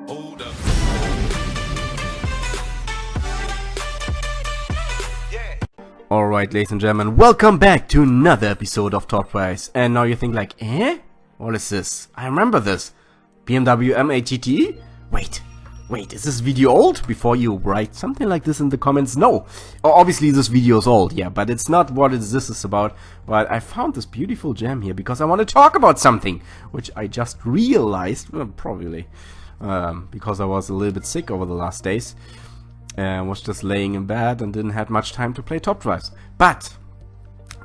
Hold up. Yeah. Alright, ladies and gentlemen, welcome back to another episode of Top Price. And now you think like, what is this? I remember this. BMW M8 GTE? Wait, is this video old? Before you write something like this in the comments, no. Obviously this video is old, yeah, but it's not what this is about. But I found this beautiful gem here because I want to talk about something, which I just realized, well, probably, because I was a little bit sick over the last days. Was just laying in bed and didn't have much time to play Top Drives. But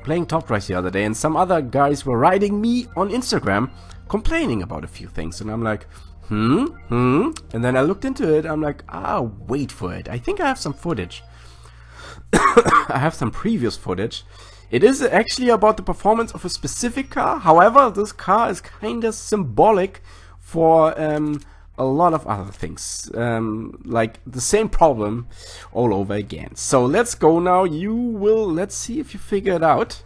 playing Top Drives the other day, and some other guys were writing me on Instagram complaining about a few things, and I'm like, and then I looked into it. I'm like, wait for it. I think I have some footage. I have some previous footage. It is actually about the performance of a specific car. However, this car is kind of symbolic for a lot of other things, like the same problem all over again. So let's go now. Let's see if you figure it out.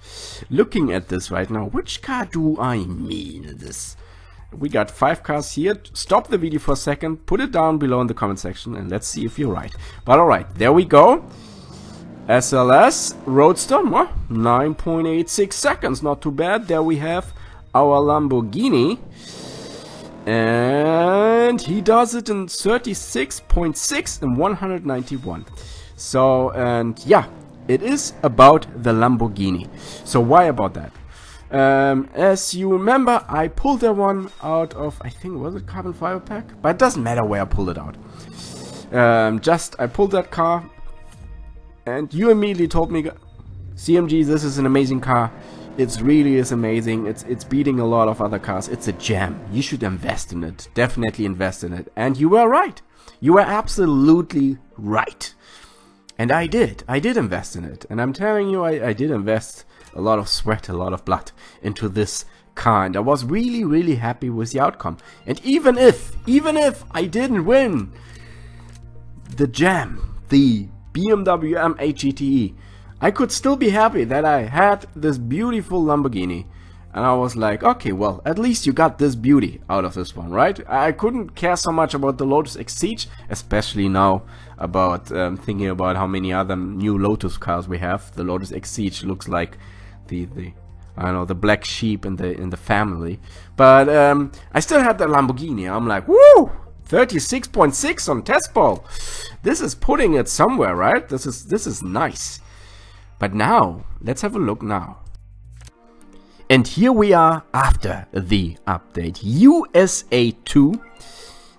Looking at this right now, which car do I mean this? We got 5 cars here. Stop the video for a second, put it down below in the comment section, and let's see if you're right. But alright, there we go. SLS Roadster, 9.86 seconds, not too bad. There we have our Lamborghini. And he does it in 36.6 and 191. So, and yeah, it is about the Lamborghini. So why about that? As you remember, I pulled that one out of, I think, was it carbon fiber pack? But it doesn't matter where I pulled it out. I pulled that car, and you immediately told me, CMG, this is an amazing car. It really is amazing. It's beating a lot of other cars. It's a gem. You should invest in it. Definitely invest in it. And you were right. You were absolutely right. And I did. I did invest in it. And I'm telling you, I did invest a lot of sweat, a lot of blood into this car. And I was really, really happy with the outcome. And even if I didn't win the gem, the BMW M8 GTE, I could still be happy that I had this beautiful Lamborghini. And I was like, okay, well, at least you got this beauty out of this one, right? I couldn't care so much about the Lotus Exige, especially now about thinking about how many other new Lotus cars we have. The Lotus Exige looks like the I don't know, the black sheep in the family. But I still had the Lamborghini. I'm like, woo! 36.6 on test ball. This is putting it somewhere, right? This is nice. But now, let's have a look now. And here we are after the update. USA 2.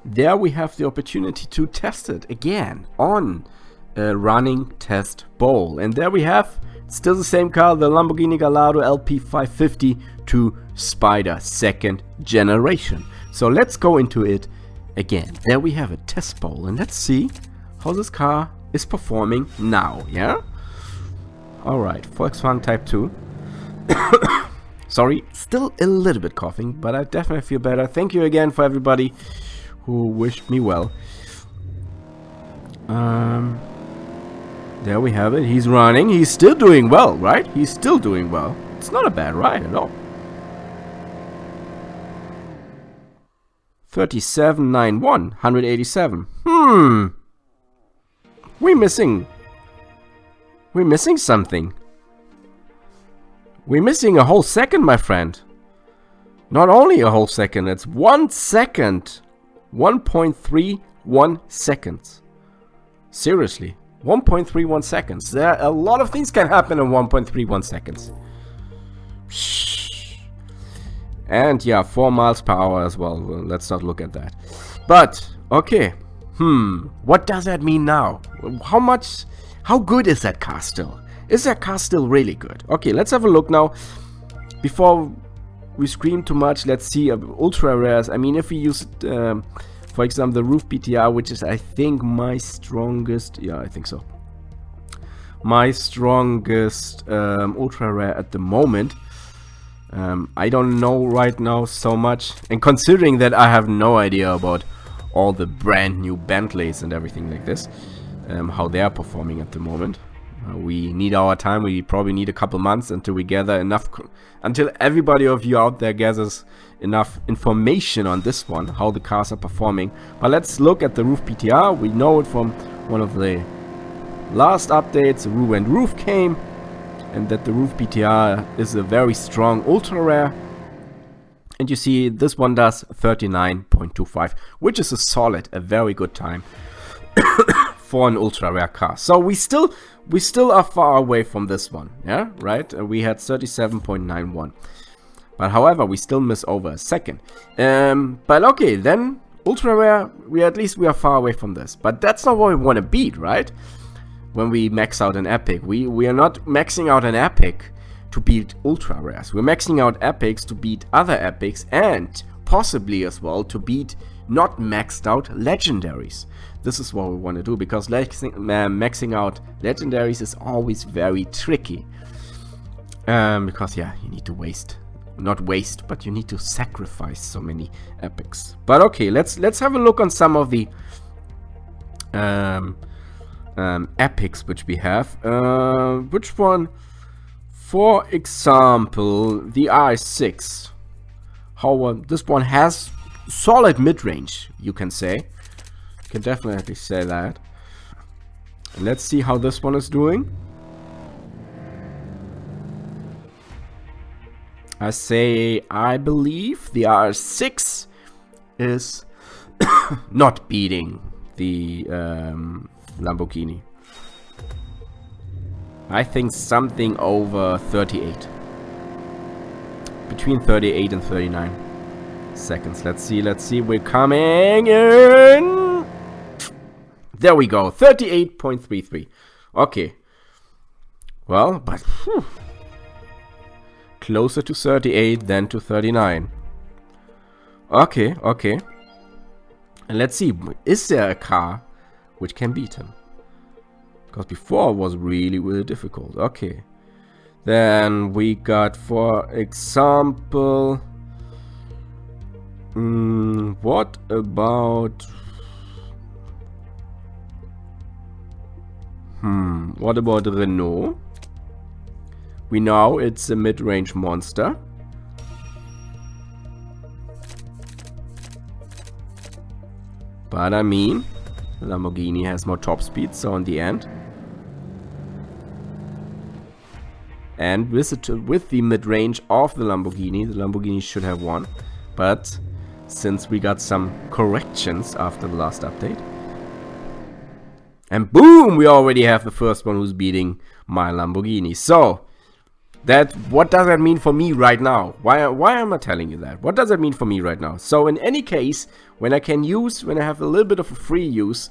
There we have the opportunity to test it again on a running test bowl. And there we have still the same car, the Lamborghini Gallardo LP550 2 Spider 2nd generation. So let's go into it again. There we have a test bowl, and let's see how this car is performing now, yeah? Alright, Volkswagen Type 2. Sorry, still a little bit coughing, but I definitely feel better. Thank you again for everybody who wished me well. There we have it. He's running. He's still doing well, right? He's still doing well. It's not a bad ride at all. 37.91, 187. We're missing something. We're missing a whole second, my friend. Not only a whole second, it's 1 second. 1.31 seconds. Seriously, 1.31 seconds. There a lot of things can happen in 1.31 seconds. And yeah, 4 miles per hour as well. Let's not look at that. But, okay. What does that mean now? How good is that car still? Is that car still really good? Okay, let's have a look now. Before we scream too much, let's see ultra rares. I mean, if we use, for example, the Roof BTR, which is, I think, my strongest. Yeah, I think so. My strongest ultra rare at the moment. I don't know right now so much. And considering that I have no idea about all the brand new Bentleys and everything like this, how they are performing at the moment. We need our time. We probably need a couple months until we gather enough, until everybody of you out there gathers enough information on this one, how the cars are performing. But let's look at the roof PTR. We know it from one of the last updates, when roof came, and that the roof PTR is a very strong ultra rare. And you see this one does 39.25, which is a very good time for an ultra rare car. So we still are far away from this one, yeah, right? We had 37.91, but however we still miss over a second. But okay, then ultra rare, we are far away from this, but that's not what we want to beat, right? When we max out an epic, we are not maxing out an epic to beat ultra rares. We're maxing out epics to beat other epics, and possibly as well to beat not maxed out legendaries. This is what we want to do, because maxing out legendaries is always very tricky. Because yeah, you need to but you need to sacrifice so many epics. But okay, let's have a look on some of the epics which we have. Which one? For example, the RS6. This one has solid mid-range, you can say. Can definitely say that. Let's see how this one is doing. I believe the RS6 is not beating the Lamborghini. I think something over 38. Between 38 and 39 seconds. Let's see. We're coming in. There we go. 38.33. Okay. Well, but closer to 38 than to 39. Okay. And let's see. Is there a car which can beat him? Because before it was really difficult. Okay. Then we got, for example, what about Renault? We know it's a mid-range monster. But I mean, Lamborghini has more top speed, so in the end. And with the mid-range of the Lamborghini should have won. But since we got some corrections after the last update, and boom, we already have the first one who's beating my Lamborghini. So, what does that mean for me right now? Why am I telling you that? What does that mean for me right now? So in any case, when I have a little bit of a free use,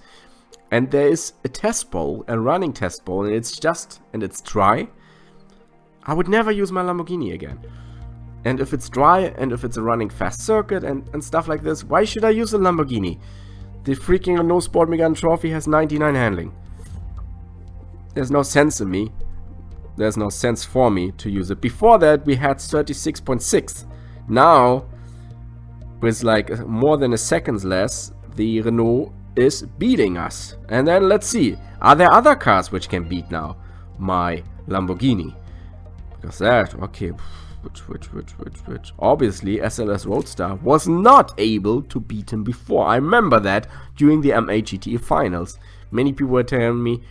and there is a test bowl, a running test bowl, and it's dry, I would never use my Lamborghini again. And if it's dry, and if it's a running fast circuit and stuff like this, why should I use a Lamborghini? The freaking Renault Sport Megane Trophy has 99 handling. There's no sense in me. There's no sense for me to use it. Before that, we had 36.6. Now, with like more than a second less, the Renault is beating us. And then let's see. Are there other cars which can beat now my Lamborghini? Because that, okay, which? Obviously, SLS Roadster was not able to beat him before. I remember that during the MAGT finals. Many people were telling me,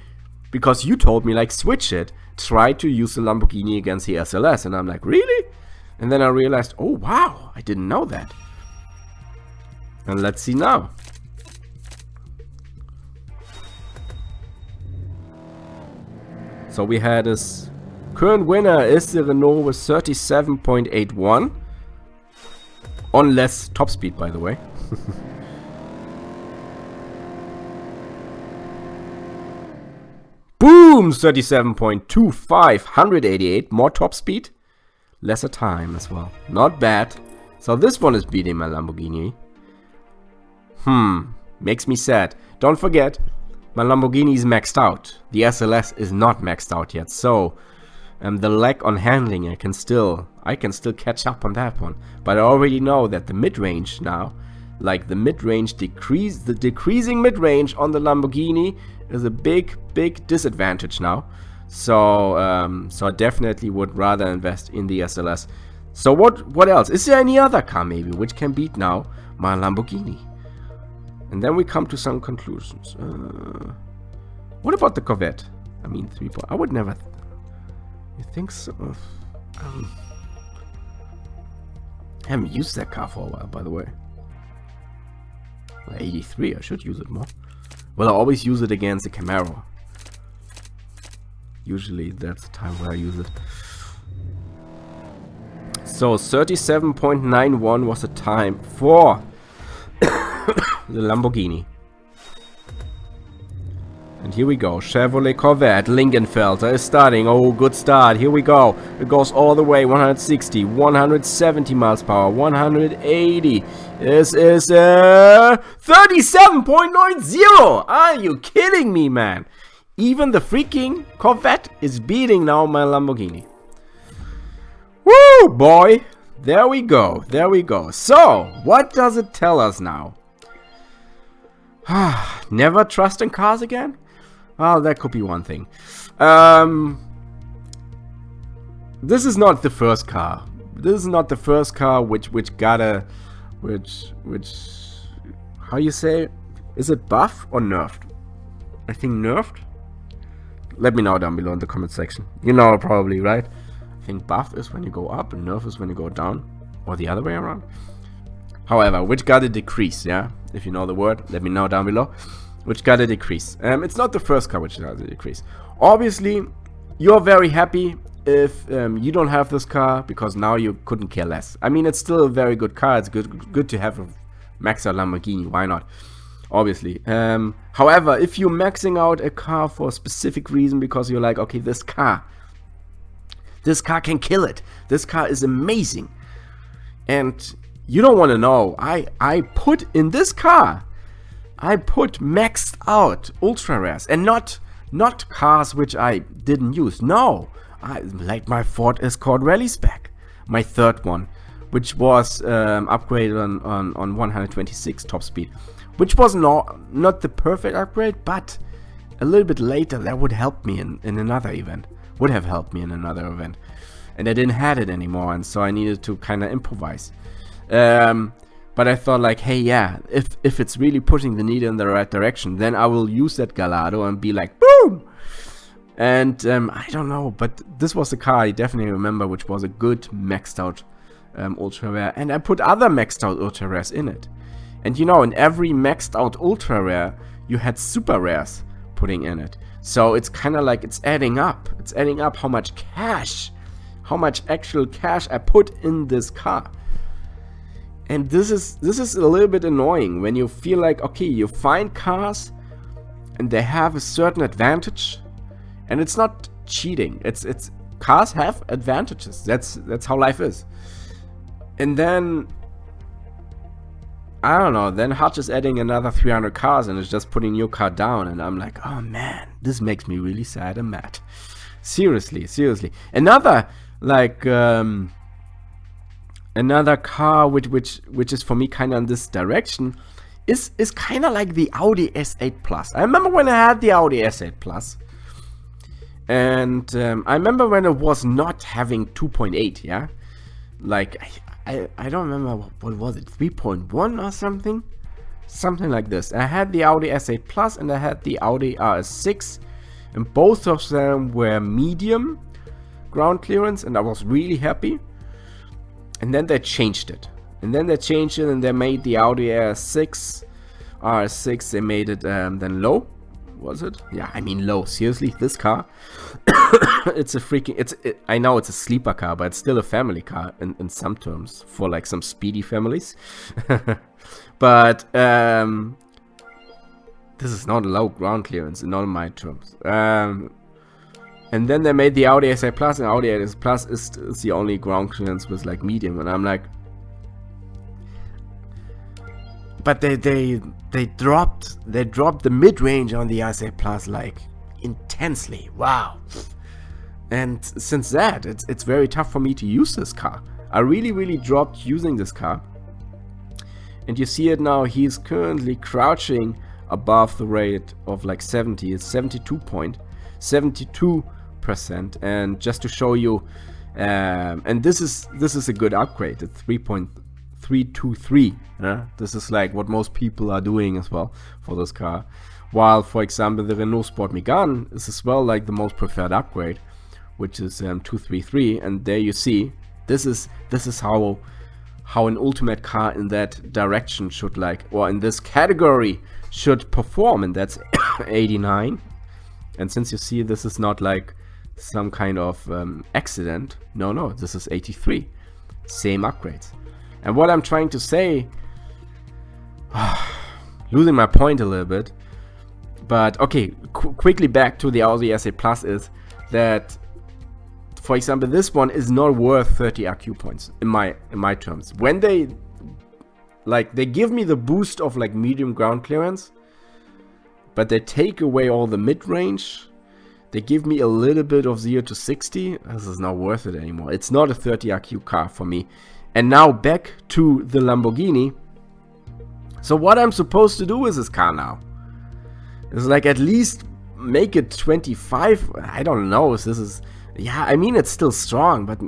because you told me, like, switch it. Try to use the Lamborghini against the SLS. And I'm like, really? And then I realized, oh, wow, I didn't know that. And let's see now. So we had this current winner is the Renault with 37.81 on less top speed, by the way. Boom! 37.25, 188 more top speed, lesser time as well. Not bad. So this one is beating my Lamborghini. Makes me sad. Don't forget, my Lamborghini is maxed out. The SLS is not maxed out yet, so the lag on handling, I can still catch up on that one. But I already know that the mid-range now, like the mid-range decreasing mid-range on the Lamborghini is a big disadvantage now. So so I definitely would rather invest in the SLS. So what else? Is there any other car maybe which can beat now my Lamborghini? And then we come to some conclusions. What about the Corvette? I mean, I would never. You think so? I haven't used that car for a while, by the way. 83, I should use it more. Well, I always use it against the Camaro. Usually that's the time where I use it. So 37.91 was the time for the Lamborghini. And here we go. Chevrolet Corvette Lingenfelter is starting. Oh, good start. Here we go. It goes all the way. 160, 170 miles per hour, 180. This is 37.90. Are you kidding me, man? Even the freaking Corvette is beating now my Lamborghini. Woo, boy. There we go. There we go. So, what does it tell us now? Never trust in cars again? Well, that could be one thing. This is not the first car. This is not the first car which how you say? Is it buff or nerfed? I think nerfed. Let me know down below in the comment section. You know probably, right? I think buff is when you go up and nerf is when you go down, or the other way around. However, which got a decrease, yeah? If you know the word, let me know down below. Which got a decrease. It's not the first car which got a decrease. Obviously, you're very happy if you don't have this car, because now you couldn't care less. I mean, it's still a very good car. It's good to have a maxed out Lamborghini. Why not? Obviously. However, if you're maxing out a car for a specific reason, because you're like, okay, this car can kill it. This car is amazing. And you don't want to know. I put in this car, I put maxed out ultra rares, and not cars which I didn't use. No, like my Ford Escort Rally Spec, my third one, which was upgraded on 126 top speed, which was not the perfect upgrade, but a little bit later that would help me in another event. Would have helped me in another event, and I didn't have it anymore, and so I needed to kind of improvise. But I thought like, hey, yeah, if it's really pushing the needle in the right direction, then I will use that Gallardo and be like, boom! And I don't know, but this was the car I definitely remember, which was a good maxed out ultra rare, and I put other maxed out ultra rares in it. And you know, in every maxed out ultra rare, you had super rares putting in it. So it's kind of like it's adding up. It's adding up how much actual cash I put in this car. And this is a little bit annoying when you feel like, okay, you find cars and they have a certain advantage, and it's not cheating. It's cars have advantages. That's how life is. And then I don't know, then Hutch is adding another 300 cars and it's just putting your car down, and I'm like, oh man, this makes me really sad and mad. Seriously. Another like another car which is for me kind of in this direction is kind of like the Audi S8 Plus. I remember when I had the Audi S8 Plus, and I remember when it was not having 2.8, yeah, like I don't remember what was it, 3.1 or something like this. I had the Audi S8 Plus and I had the Audi RS6, and both of them were medium ground clearance, and I was really happy. And then they changed it. And they made the Audi RS6, they made it then low. Was it? Yeah, I mean low. Seriously, this car. It's a freaking, I know it's a sleeper car, but it's still a family car in some terms, for like some speedy families. But this is not a low ground clearance in all my terms. And then they made the Audi S8 Plus, and Audi S8 Plus is the only ground clearance with like medium, and I'm like, but they dropped the mid range on the S8 Plus like intensely. Wow. And since that, it's very tough for me to use this car. I really dropped using this car. And you see it now, he's currently crouching above the rate of like 70. It's 72.7 3%. And just to show you, and this is a good upgrade. It's 3.323. This is like what most people are doing as well for this car. While, for example, the Renault Sport Megane is as well like the most preferred upgrade, which is 233. And there you see, this is how an ultimate car in that direction should like, or in this category should perform, and that's 89. And since you see, this is not like some kind of accident. No, this is 83. Same upgrades. And what I'm trying to say, losing my point a little bit, but okay, quickly back to the Audi S8 Plus is that, for example, this one is not worth 30 IQ points in my terms. When they give me the boost of like medium ground clearance, but they take away all the mid-range. They give me a little bit of 0 to 60. This is not worth it anymore. It's not a 30 IQ car for me. And now back to the Lamborghini. So what I'm supposed to do with this car now is like at least make it 25. I don't know if this is... Yeah, I mean, it's still strong, but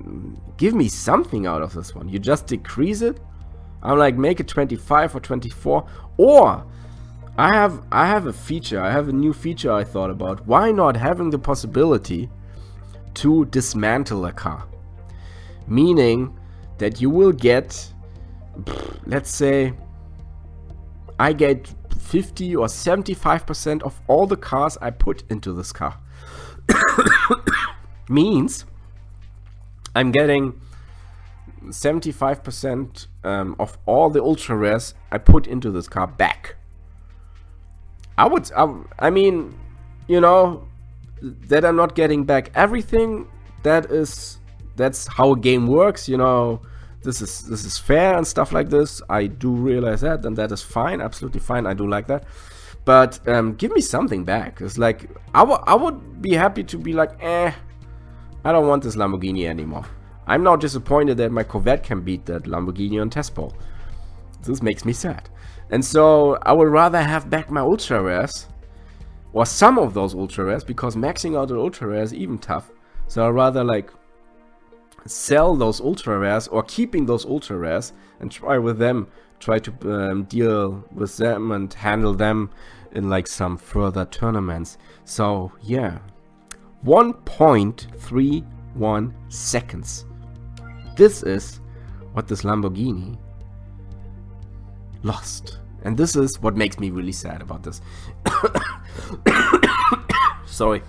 give me something out of this one. You just decrease it. I'm like, make it 25 or 24. Or I have a feature. I have a new feature I thought about. Why not having the possibility to dismantle a car? Meaning that you will get, let's say, I get 50 or 75% of all the cars I put into this car. Means I'm getting 75% of all the ultra rares I put into this car back. I mean, you know, that I'm not getting back everything. That's how a game works, you know. This is fair and stuff like this. I do realize that, and that is fine, absolutely fine. I do like that. But give me something back. It's like I would be happy to be like, I don't want this Lamborghini anymore. I'm now disappointed that my Corvette can beat that Lamborghini on test poll. This makes me sad. And so I would rather have back my ultra rares, or some of those ultra rares, because maxing out an ultra rare is even tough. So I'd rather like sell those ultra rares or keeping those ultra rares and try to deal with them and handle them in like some further tournaments. So yeah, 1.31 seconds. This is what this Lamborghini lost. And this is what makes me really sad about this. Sorry.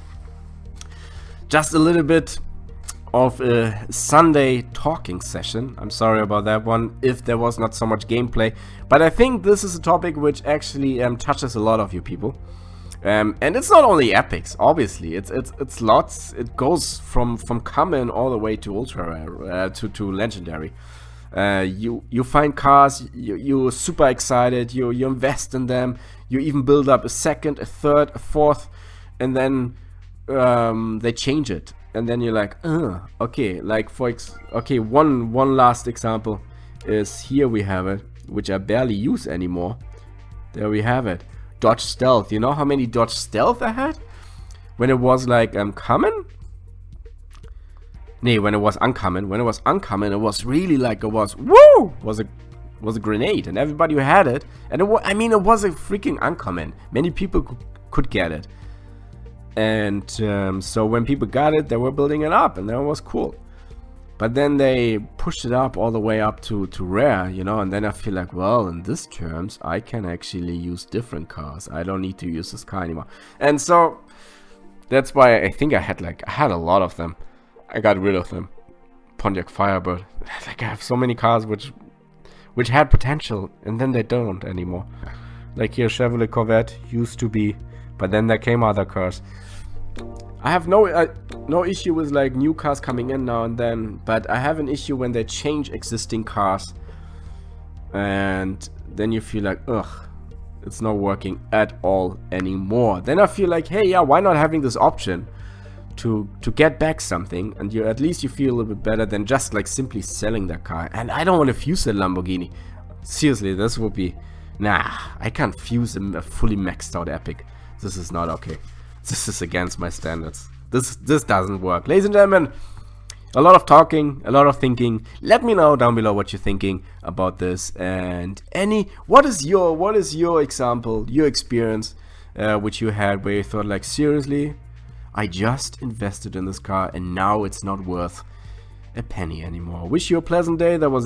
Just a little bit of a Sunday talking session. I'm sorry about that one, if there was not so much gameplay. But I think this is a topic which actually touches a lot of you people. And it's not only epics, obviously. It's lots. It goes from common all the way to ultra rare, to legendary. You find cars, you're super excited, you invest in them, you even build up a second, a third, a fourth, and then they change it, and then you're like, okay, like one last example is here we have it, which I barely use anymore. There we have it, Dodge Stealth. You know how many Dodge Stealth I had when it was like common? Nee, when it was uncommon. When it was uncommon, it was really like it was a grenade, and everybody who had it, and it was a freaking uncommon. Many people could get it, and so when people got it, they were building it up, and that was cool. But then they pushed it up all the way up to rare, you know, and then I feel like, well, in this terms, I can actually use different cars. I don't need to use this car anymore, and so that's why I think I had a lot of them. I got rid of them. Pontiac Firebird. Like I have so many cars which had potential, and then they don't anymore. Like here, Chevrolet Corvette used to be, but then there came other cars. I have no issue with like new cars coming in now and then, but I have an issue when they change existing cars, and then you feel like, ugh, it's not working at all anymore. Then I feel like, hey, yeah, why not having this option to get back something, and at least you feel a little bit better than just like simply selling that car. And I don't want to fuse that Lamborghini. Seriously, this would be, I can't fuse a fully maxed out epic. This is not okay. This is against my standards. This doesn't work. Ladies and gentlemen, a lot of talking, a lot of thinking. Let me know down below what you're thinking about this, and what is your example, your experience, which you had where you thought like, seriously, I just invested in this car and now it's not worth a penny anymore. Wish you a pleasant day. That was